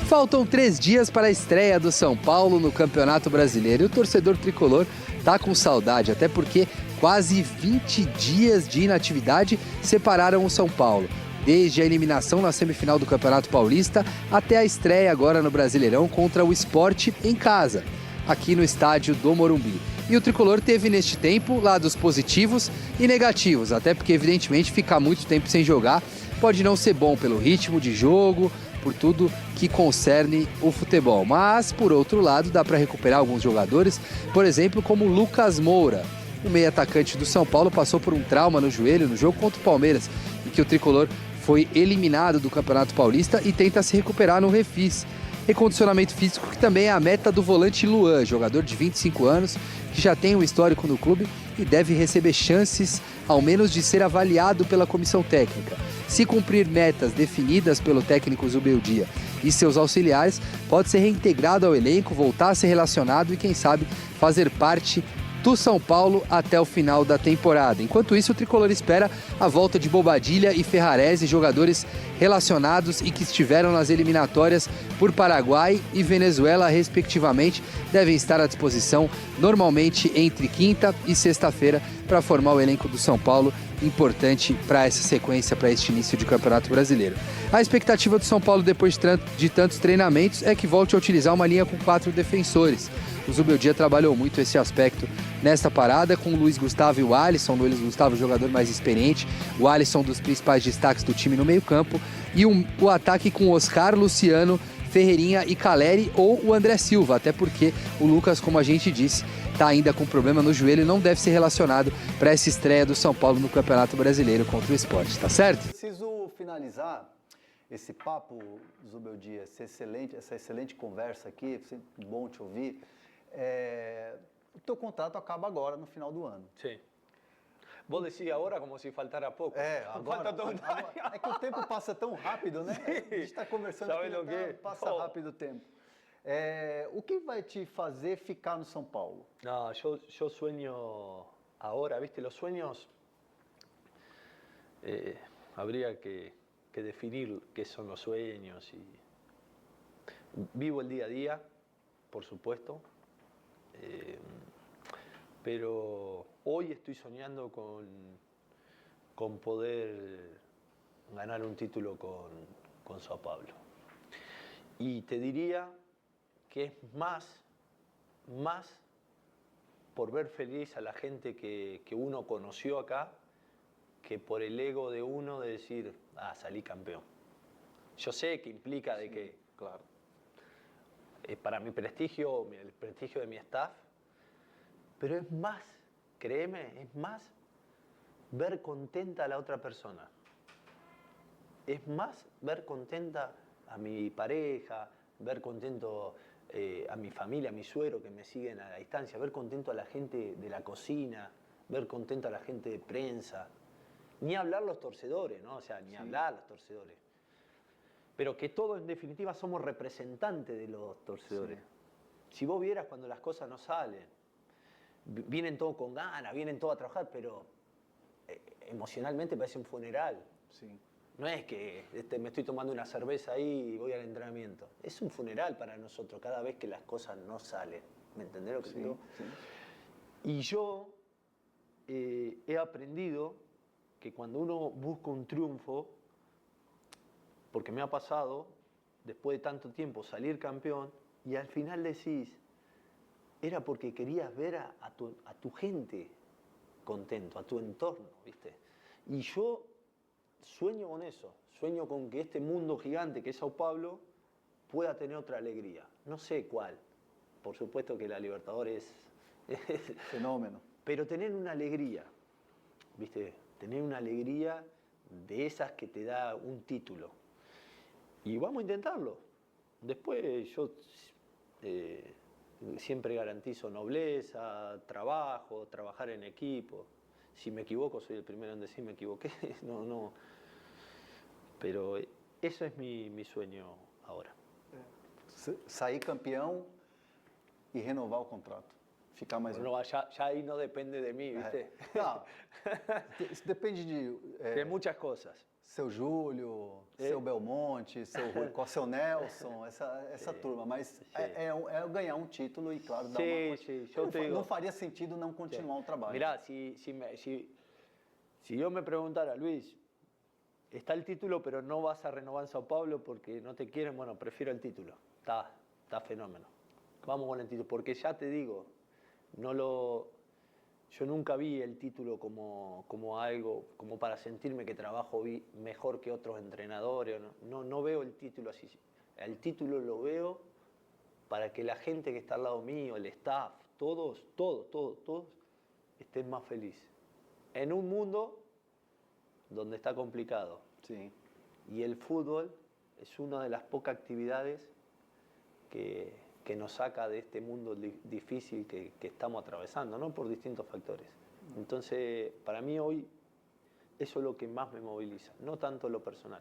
Faltam 3 dias para a estreia do São Paulo no Campeonato Brasileiro e o torcedor tricolor tá com saudade, até porque quase 20 dias de inatividade separaram o São Paulo. Desde a eliminação na semifinal do Campeonato Paulista até a estreia agora no Brasileirão contra o Sport em casa, aqui no estádio do Morumbi. E o tricolor teve neste tempo lados positivos e negativos, até porque evidentemente ficar muito tempo sem jogar pode não ser bom pelo ritmo de jogo, por tudo que concerne o futebol. Mas, por outro lado, dá para recuperar alguns jogadores, por exemplo, como Lucas Moura. O meio atacante do São Paulo passou por um trauma no joelho no jogo contra o Palmeiras, em que o tricolor foi eliminado do Campeonato Paulista e tenta se recuperar no Refis. Recondicionamento físico que também é a meta do volante Luan, jogador de 25 anos, que já tem um histórico no clube e deve receber chances, ao menos, de ser avaliado pela comissão técnica. Se cumprir metas definidas pelo técnico Zubeldia e seus auxiliares, pode ser reintegrado ao elenco, voltar a ser relacionado e, quem sabe, fazer parte do São Paulo até o final da temporada. Enquanto isso, o tricolor espera a volta de Bobadilla e Ferrarese, jogadores relacionados e que estiveram nas eliminatórias por Paraguai e Venezuela, respectivamente, devem estar à disposição normalmente entre quinta e sexta-feira para formar o elenco do São Paulo, importante para essa sequência, para este início de Campeonato Brasileiro. A expectativa do São Paulo depois de tantos treinamentos é que volte a utilizar uma linha com 4 defensores. O Zubeldia trabalhou muito esse aspecto nesta parada com o Luiz Gustavo e o Alisson. O Luiz Gustavo, jogador mais experiente, o Alisson, dos principais destaques do time no meio-campo, e o ataque com Oscar, Luciano, Ferreirinha e Caleri ou o André Silva, até porque o Lucas, como a gente disse, está ainda com problema no joelho e não deve ser relacionado para essa estreia do São Paulo no Campeonato Brasileiro contra o Sport, tá certo? Preciso finalizar esse papo, Zubeldia, essa excelente conversa aqui, sempre bom te ouvir. O teu contrato acaba agora, no final do ano. Sim. Vos decís agora como se faltara pouco. Agora, Falta todo um ano. é que o tempo passa tão rápido, né? Sim. A gente está conversando, Sabe o quê? passa rápido o tempo. O que vai te fazer ficar no São Paulo? No, yo sueño ahora, ¿viste? Los sueños habría que definir qué son los sueños. Y vivo el día a día, por supuesto, pero hoy estoy soñando con poder ganar un título con Sao Paulo. Y te diría que es más por ver feliz a la gente que uno conoció acá, que por el ego de uno de decir, salí campeón. Yo sé que implica de que, claro, para mi prestigio, el prestigio de mi staff, pero es más, créeme, es más ver contenta a la otra persona. Es más ver contenta a mi pareja, ver contento a mi familia, a mi suegro que me siguen a la distancia, ver contento a la gente de la cocina, ver contento a la gente de prensa. Ni hablar los torcedores, ¿no? O sea, ni hablar los torcedores. Pero que todos, en definitiva, somos representantes de los torcedores. Sí. Si vos vieras cuando las cosas no salen, vienen todos con ganas, vienen todos a trabajar, pero emocionalmente parece un funeral. Sí. No es que me estoy tomando una cerveza ahí y voy al entrenamiento. Es un funeral para nosotros cada vez que las cosas no salen. ¿Me entendés lo que digo? Sí. Y yo he aprendido que cuando uno busca un triunfo, porque me ha pasado, después de tanto tiempo, salir campeón, y al final decís, era porque querías ver a tu gente contento, a tu entorno, ¿viste? Y yo sueño con eso, sueño con que este mundo gigante que es Sao Paulo pueda tener otra alegría. No sé cuál, por supuesto que la Libertadores es fenómeno, pero tener una alegría, ¿viste? Tener una alegría de esas que te da un título. Y vamos a intentarlo. Después yo siempre garantizo nobleza, trabajo, trabajar en equipo. Si me equivoco, soy el primero en decir me equivoqué. No. Pero eso es mi sueño ahora. Sair campeão e renovar o contrato. Ficar mais no, ya ahí no depende de mí, ¿viste? Não, isso depende de muchas cosas. Seu Júlio, seu Belmonte, seu Rui Costa, seu Nelson, essa turma. Mas é ganhar um título e, claro, dar não faria sentido não continuar o trabalho. Mirá, si yo me preguntara, Luis, está el título, pero no vas a renovar en Sao Paulo porque no te quieren, bueno, prefiero el título. Está fenómeno. Vamos con el título, porque ya te digo, yo nunca vi el título como algo, como para sentirme que trabajo mejor que otros entrenadores. No veo el título así. El título lo veo para que la gente que está al lado mío, el staff, todos estén más felices. En un mundo donde está complicado. Sí. Y el fútbol es una de las pocas actividades que nos saca de este mundo difícil que estamos atravesando, ¿no? Por distintos factores. Entonces, para mí hoy, eso es lo que más me moviliza, no tanto lo personal.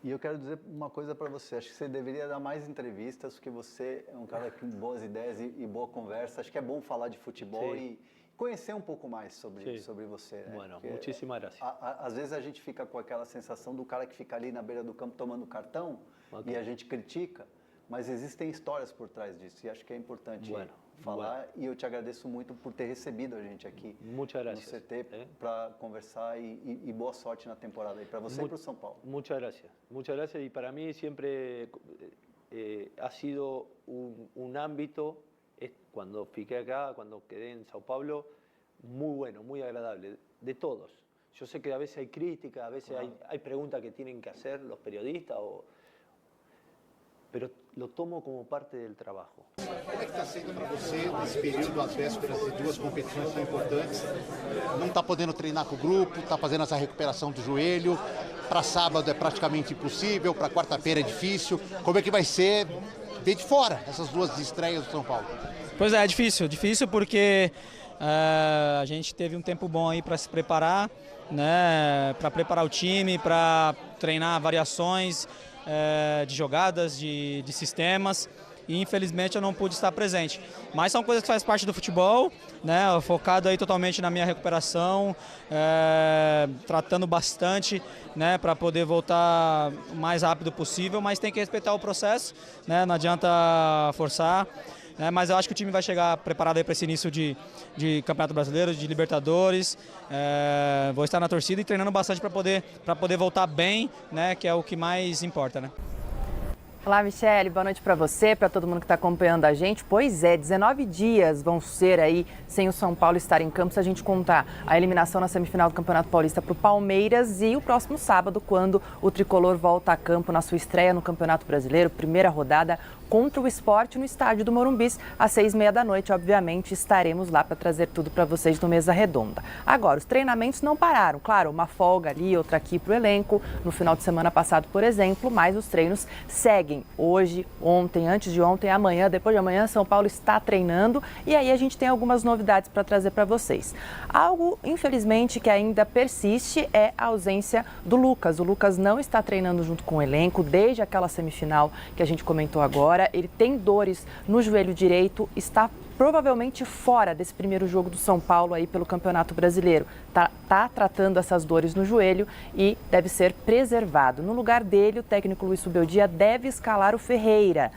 E eu quero dizer uma coisa para você, acho que você deveria dar mais entrevistas, porque você é um cara com boas ideias e boa conversa. Acho que é bom falar de futebol e conhecer um pouco mais sobre você. Né? Bueno, muchísimas gracias. Às vezes a gente fica com aquela sensação do cara que fica ali na beira do campo tomando cartão e a gente critica. Mas existem histórias por trás disso e acho que é importante falar. E eu te agradeço muito por ter recebido a gente aqui no CT para conversar e boa sorte na temporada aí para você e para o São Paulo. Muchas gracias. Y para mí siempre ha sido un ámbito, cuando fiqué acá, cuando quedé en Sao Paulo, muy bueno, muy agradable, de todos. Yo sé que a veces hay crítica, a veces hay preguntas que tienen que hacer los periodistas pero lo tomo como parte del trabajo. Como é que está sendo para você nesse período, às vésperas de duas competições tão importantes? Não está podendo treinar com o grupo, está fazendo essa recuperação do joelho. Para sábado é praticamente impossível, para quarta-feira é difícil. Como é que vai ser ver de fora essas duas estreias do São Paulo? Pois é difícil porque a gente teve um tempo bom aí para se preparar, né? Para preparar o time, para treinar variações de jogadas, de sistemas, e infelizmente eu não pude estar presente. Mas são coisas que fazem parte do futebol, né? Focado aí totalmente na minha recuperação, tratando bastante, né? Para poder voltar o mais rápido possível, mas tem que respeitar o processo, né? Não adianta forçar. Mas eu acho que o time vai chegar preparado para esse início de Campeonato Brasileiro, de Libertadores. Vou estar na torcida e treinando bastante para poder voltar bem, né, que é o que mais importa, né? Olá, Michele, boa noite para você, para todo mundo que está acompanhando a gente. Pois é, 19 dias vão ser aí sem o São Paulo estar em campo, se a gente contar a eliminação na semifinal do Campeonato Paulista para o Palmeiras e o próximo sábado, quando o Tricolor volta a campo na sua estreia no Campeonato Brasileiro, primeira rodada contra o Sport no estádio do Morumbis, às 6h30. Obviamente, estaremos lá para trazer tudo para vocês no Mesa Redonda. Agora, os treinamentos não pararam. Claro, uma folga ali, outra aqui para o elenco, no final de semana passado, por exemplo, mas os treinos seguem. Hoje, ontem, antes de ontem, amanhã, depois de amanhã, São Paulo está treinando e aí a gente tem algumas novidades para trazer para vocês. Algo, infelizmente, que ainda persiste é a ausência do Lucas. O Lucas não está treinando junto com o elenco desde aquela semifinal que a gente comentou agora. Ele tem dores no joelho direito, está provavelmente fora desse primeiro jogo do São Paulo aí pelo Campeonato Brasileiro. Tá tratando essas dores no joelho e deve ser preservado. No lugar dele, o técnico Luis Subeldia deve escalar o Ferreira,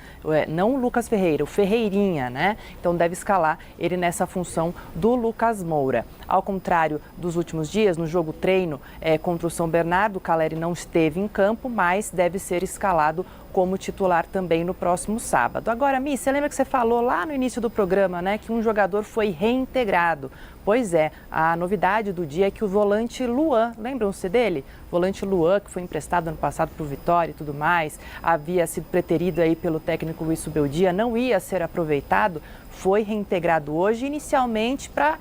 não o Lucas Ferreira, o Ferreirinha, né? Então deve escalar ele nessa função do Lucas Moura. Ao contrário dos últimos dias, no jogo treino contra o São Bernardo, o Caleri não esteve em campo, mas deve ser escalado como titular também no próximo sábado. Agora, Mi, você lembra que você falou lá no início do programa, né, que um jogador foi reintegrado? Pois é, a novidade do dia é que o volante Luan, lembram-se dele? Volante Luan, que foi emprestado ano passado para o Vitória e tudo mais, havia sido preterido aí pelo técnico Luis Subeldia, não ia ser aproveitado, foi reintegrado hoje, inicialmente para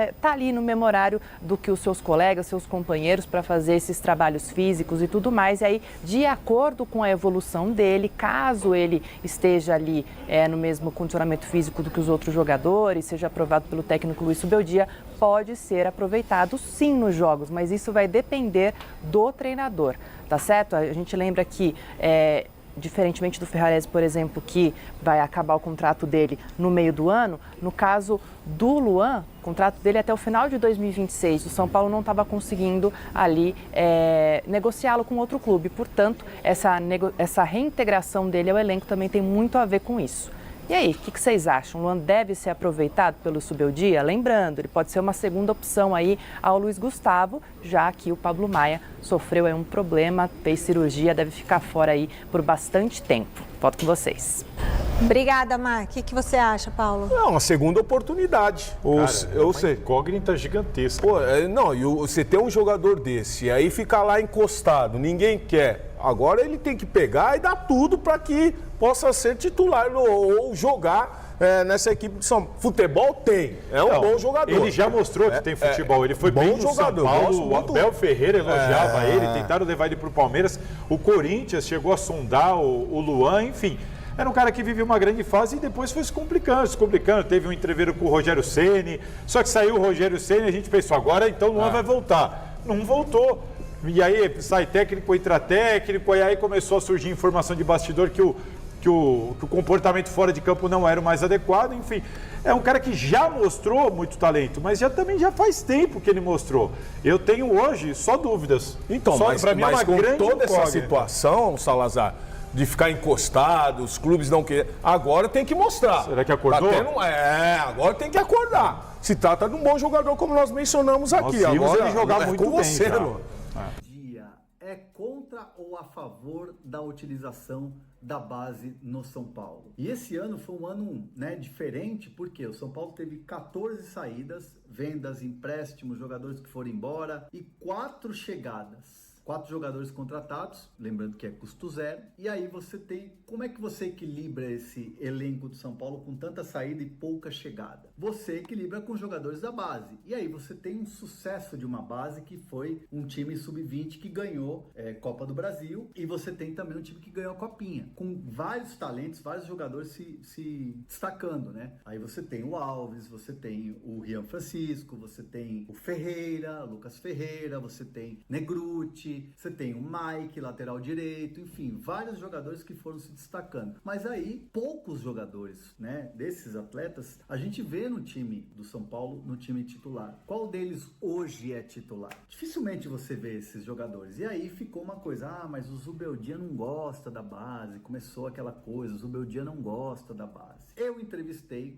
estar ali no memorário do que os seus colegas, seus companheiros, para fazer esses trabalhos físicos e tudo mais. E aí, de acordo com a evolução dele, caso ele esteja ali no mesmo condicionamento físico do que os outros jogadores, seja aprovado pelo técnico Luis Subeldia, pode ser aproveitado sim nos jogos, mas isso vai depender do treinador, tá certo? A gente lembra que diferentemente do Ferrarese, por exemplo, que vai acabar o contrato dele no meio do ano, no caso do Luan, o contrato dele é até o final de 2026. O São Paulo não estava conseguindo ali negociá-lo com outro clube. Portanto, essa reintegração dele ao elenco também tem muito a ver com isso. E aí, o que vocês acham? O Luan deve ser aproveitado pelo Subeldia? Lembrando, ele pode ser uma segunda opção aí ao Luiz Gustavo, já que o Pablo Maia sofreu aí um problema, fez cirurgia, deve ficar fora aí por bastante tempo. Volto com vocês. Obrigada, Mar. O que você acha, Paulo? É uma segunda oportunidade. Ou seja, incógnita gigantesca. Pô, não, e você tem um jogador desse, e aí fica lá encostado, ninguém quer. Agora ele tem que pegar e dar tudo para que possa ser titular ou jogar nessa equipe de São Paulo. Futebol tem, é um bom jogador. Ele já mostrou que tem futebol, ele foi bem no jogador. São Paulo, o Abel Ferreira elogiava ele, tentaram levar ele para o Palmeiras, o Corinthians chegou a sondar o Luan, enfim. Era um cara que vivia uma grande fase e depois foi se complicando. Teve um entreveiro com o Rogério Ceni, só que saiu o Rogério Ceni e a gente pensou, agora então o Luan vai voltar. Não voltou. E aí sai técnico, entra técnico, e aí começou a surgir informação de bastidor que o comportamento fora de campo não era o mais adequado, enfim. É um cara que já mostrou muito talento, mas também já faz tempo que ele mostrou. Eu tenho hoje só dúvidas. Então, mas com toda essa situação, Salazar, de ficar encostado, os clubes não querem. Agora tem que mostrar. Será que acordou? Agora tem que acordar. Se trata de um bom jogador, como nós mencionamos aqui. Nós vimos agora ele jogar muito com bem você, já. É contra ou a favor da utilização da base no São Paulo? E esse ano foi um ano diferente, porque o São Paulo teve 14 saídas, vendas, empréstimos, jogadores que foram embora e 4 chegadas. 4 jogadores contratados, lembrando que é custo zero. E aí você tem, como é que você equilibra esse elenco do São Paulo com tanta saída e pouca chegada? Você equilibra com jogadores da base. E aí você tem um sucesso de uma base que foi um time sub-20 que ganhou Copa do Brasil. E você tem também um time que ganhou a Copinha, com vários talentos, vários jogadores se destacando, né? Aí você tem o Alves, você tem o Rian Francisco, você tem o Ferreira, Lucas Ferreira, você tem Negruti, você tem o Mike, lateral direito, enfim, vários jogadores que foram se destacando. Mas aí, poucos jogadores, desses atletas, a gente vê no time do São Paulo, no time titular. Qual deles hoje é titular? Dificilmente você vê esses jogadores. E aí ficou uma coisa, mas o Zubeldia não gosta da base, começou aquela coisa, o Zubeldia não gosta da base. Eu entrevistei,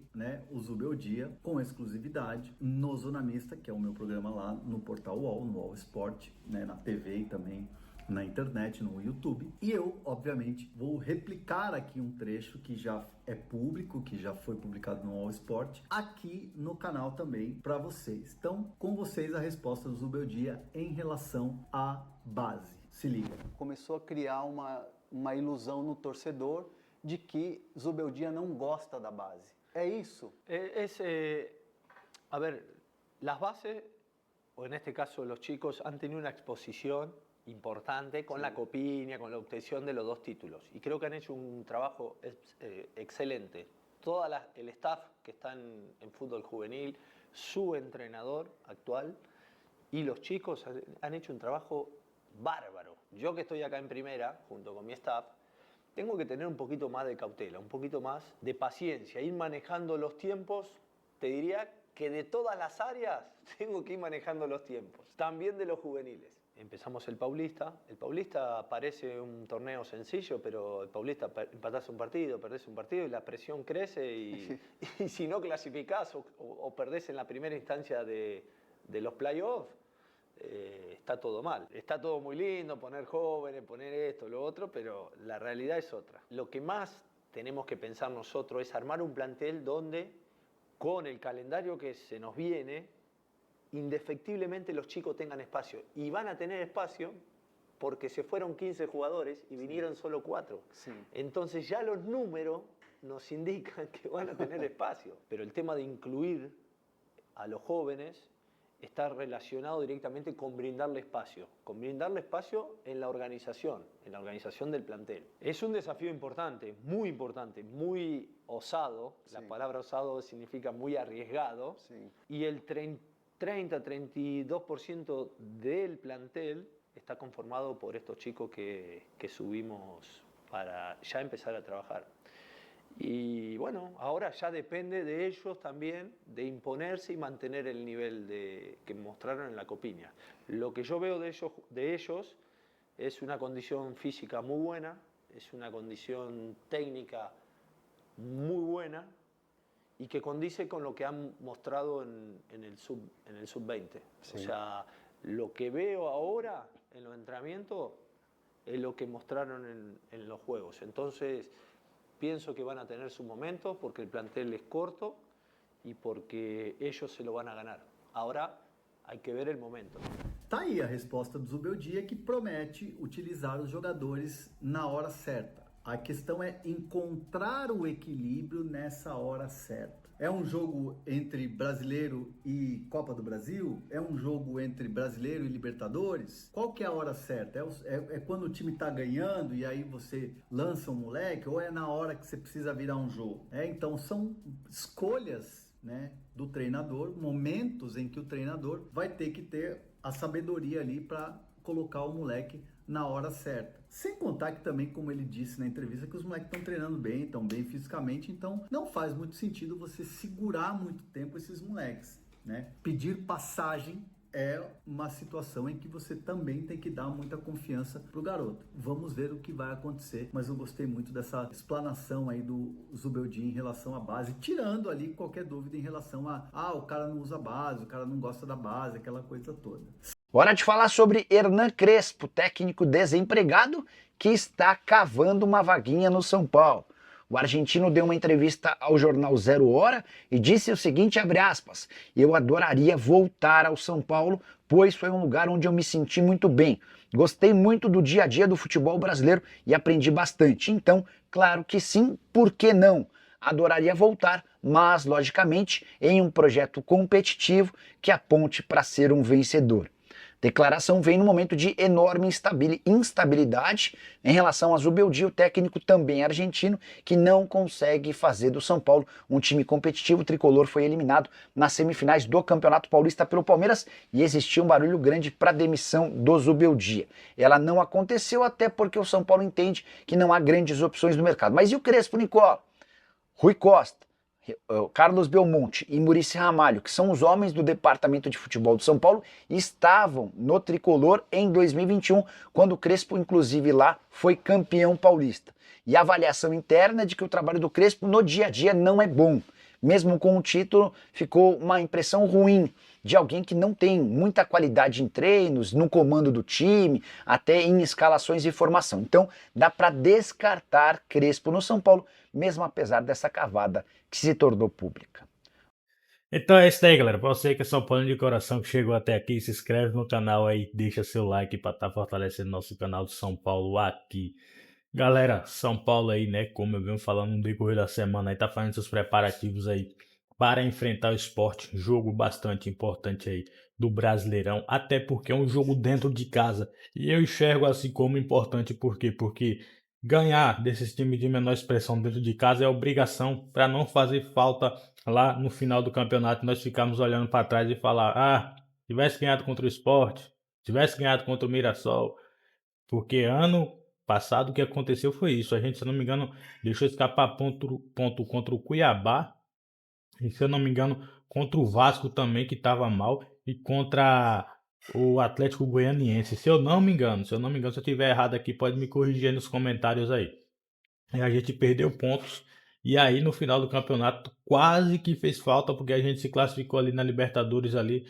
o Zubeldia com exclusividade no Zona Mista, que é o meu programa lá no portal UOL, no UOL Sport, na TV e também na internet, no YouTube. E eu, obviamente, vou replicar aqui um trecho que já é público, que já foi publicado no All Sport, aqui no canal também para vocês. Então, com vocês a resposta do Zubeldia em relação à base. Se liga. Começou a criar uma ilusão no torcedor de que Zubeldia não gosta da base. É isso? A ver, las bases, o en este caso los chicos, han tenido una exposición importante con la Copinha, con la obtención de los 2 títulos. Y creo que han hecho un trabajo excelente. Todo el staff que está en fútbol juvenil, su entrenador actual y los chicos han hecho un trabajo bárbaro. Yo que estoy acá en primera, junto con mi staff, tengo que tener un poquito más de cautela, un poquito más de paciencia, ir manejando los tiempos. Te diría que de todas las áreas tengo que ir manejando los tiempos, también de los juveniles. Empezamos el Paulista parece un torneo sencillo, pero el Paulista empatás un partido, perdés un partido y la presión crece y si no clasificás o perdés en la primera instancia de los playoffs, está todo mal. Está todo muy lindo, poner jóvenes, poner esto, lo otro, pero la realidad es otra. Lo que más tenemos que pensar nosotros es armar un plantel donde, con el calendario que se nos viene, indefectiblemente los chicos tengan espacio. Y van a tener espacio porque se fueron 15 jugadores y vinieron solo 4. Sí. Entonces ya los números nos indican que van a tener espacio. Pero el tema de incluir a los jóvenes está relacionado directamente con brindarle espacio en la organización del plantel. Es un desafío importante, muy osado. Sí. La palabra osado significa muy arriesgado. Sí. Y el 30-32% del plantel está conformado por estos chicos que subimos para ya empezar a trabajar. Y bueno, ahora ya depende de ellos también de imponerse y mantener el nivel que mostraron en la Copiña. Lo que yo veo de ellos es una condición física muy buena, es una condición técnica muy buena y que condice con lo que han mostrado en el sub-20. Sí. O sea, lo que veo ahora en los entrenamientos es lo que mostraron en los juegos. Entonces, pienso que van a tener su momento porque el plantel es corto y porque ellos se lo van a ganar. Ahora hay que ver el momento. Tá aí a resposta do Zubeldia, que promete utilizar os jogadores na hora certa. A questão é encontrar o equilíbrio nessa hora certa. É um jogo entre brasileiro e Copa do Brasil? É um jogo entre brasileiro e Libertadores? Qual que é a hora certa? É quando o time tá ganhando e aí você lança um moleque? Ou é na hora que você precisa virar um jogo? Então são escolhas, né, do treinador, momentos em que o treinador vai ter que ter a sabedoria ali para colocar o moleque na hora certa. Sem contar que também, como ele disse na entrevista, que os moleques estão treinando bem, estão bem fisicamente, então não faz muito sentido você segurar muito tempo esses moleques, né? Pedir passagem é uma situação em que você também tem que dar muita confiança pro garoto. Vamos ver o que vai acontecer, mas eu gostei muito dessa explanação aí do Zubeldia em relação à base, tirando ali qualquer dúvida em relação a o cara não usa base, o cara não gosta da base, aquela coisa toda. Hora de falar sobre Hernan Crespo, técnico desempregado que está cavando uma vaguinha no São Paulo. O argentino deu uma entrevista ao jornal Zero Hora e disse o seguinte, abre aspas, eu adoraria voltar ao São Paulo, pois foi um lugar onde eu me senti muito bem. Gostei muito do dia a dia do futebol brasileiro e aprendi bastante. Então, claro que sim, por que não? Adoraria voltar, mas, logicamente, em um projeto competitivo que aponte para ser um vencedor. Declaração vem no momento de enorme instabilidade em relação a Zubeldia, o técnico também argentino, que não consegue fazer do São Paulo um time competitivo. O tricolor foi eliminado nas semifinais do Campeonato Paulista pelo Palmeiras e existia um barulho grande para a demissão do Zubeldia. Ela não aconteceu até porque o São Paulo entende que não há grandes opções no mercado. Mas e o Crespo, Nicola? Rui Costa, Carlos Belmonte e Muricy Ramalho, que são os homens do departamento de futebol do São Paulo, estavam no tricolor em 2021, quando o Crespo, inclusive lá, foi campeão paulista. E a avaliação interna é de que o trabalho do Crespo no dia a dia não é bom. Mesmo com o título, ficou uma impressão ruim de alguém que não tem muita qualidade em treinos, no comando do time, até em escalações e formação. Então, dá para descartar Crespo no São Paulo, mesmo apesar dessa cavada que se tornou pública. Então é isso aí, galera. Pra você que é São Paulo de coração, que chegou até aqui, se inscreve no canal aí, deixa seu like para estar fortalecendo nosso canal de São Paulo aqui. Galera, São Paulo aí, né, como eu venho falando no decorrer da semana, aí tá fazendo seus preparativos aí para enfrentar o Sport, jogo bastante importante aí do Brasileirão, até porque é um jogo dentro de casa, e eu enxergo assim como importante, por quê? Porque ganhar desses times de menor expressão dentro de casa é obrigação para não fazer falta lá no final do campeonato, nós ficarmos olhando para trás e falar, tivesse ganhado contra o Sport, tivesse ganhado contra o Mirassol, porque ano passado o que aconteceu foi isso, a gente, se eu não me engano, deixou escapar ponto contra o Cuiabá, e se eu não me engano, contra o Vasco também, que estava mal, e contra o Atlético Goianiense, se eu não me engano, se eu estiver errado aqui, pode me corrigir aí nos comentários aí. E a gente perdeu pontos, e aí no final do campeonato quase que fez falta, porque a gente se classificou ali na Libertadores, ali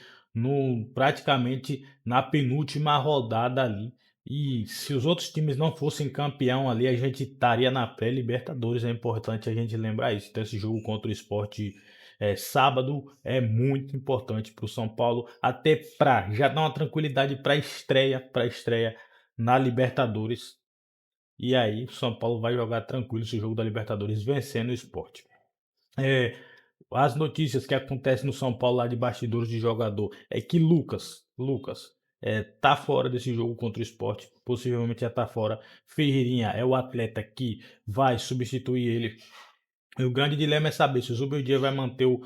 praticamente na penúltima rodada ali. E se os outros times não fossem campeão ali, a gente estaria na pré-Libertadores, é importante a gente lembrar isso. Então esse jogo contra o Sport sábado é muito importante para o São Paulo, até para já dar uma tranquilidade para a estreia na Libertadores. E aí o São Paulo vai jogar tranquilo esse jogo da Libertadores, vencendo o Sport. As notícias que acontecem no São Paulo lá de bastidores de jogador é que Lucas tá fora desse jogo contra o Sport, possivelmente já tá fora. Ferreirinha é o atleta que vai substituir ele. E o grande dilema é saber se o Zubeldia vai manter o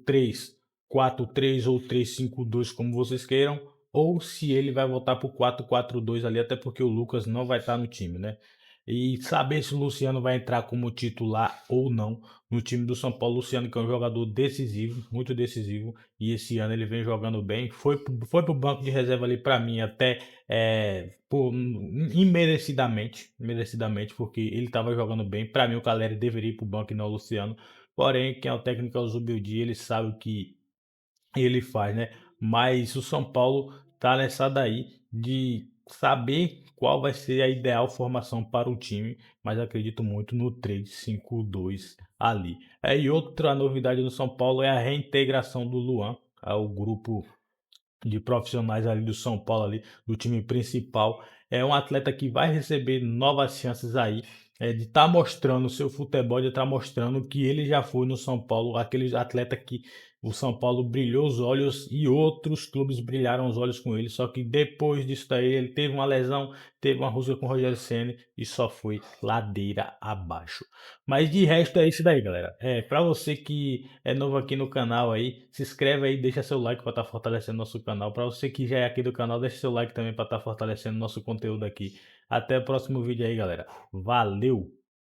3-4-3 ou 3-5-2, como vocês queiram, ou se ele vai voltar pro 4-4-2 ali, até porque o Lucas não vai estar no time, né? e saber se o Luciano vai entrar como titular ou não no time do São Paulo. Luciano, que é um jogador decisivo, muito decisivo, e esse ano ele vem jogando bem. Foi pro banco de reserva ali para mim até merecidamente, porque ele estava jogando bem. Para mim o Caleri deveria ir pro banco e não o Luciano. Porém, quem é o técnico é o Zubeldia, ele sabe o que ele faz, né? Mas o São Paulo tá nessa daí de saber qual vai ser a ideal formação para o time, mas acredito muito no 3-5-2 ali. E outra novidade do São Paulo é a reintegração do Luan ao grupo de profissionais ali do São Paulo, ali do time principal. É um atleta que vai receber novas chances aí, de estar mostrando o seu futebol, de estar mostrando que ele já foi no São Paulo, aquele atleta que o São Paulo brilhou os olhos e outros clubes brilharam os olhos com ele. Só que depois disso daí ele teve uma lesão, teve uma rusga com o Rogério Ceni e só foi ladeira abaixo. Mas de resto é isso daí, galera. Para você que é novo aqui no canal aí, se inscreve aí, deixa seu like para estar fortalecendo nosso canal. Para você que já é aqui do canal, deixa seu like também para estar fortalecendo nosso conteúdo aqui. Até o próximo vídeo aí, galera. Valeu!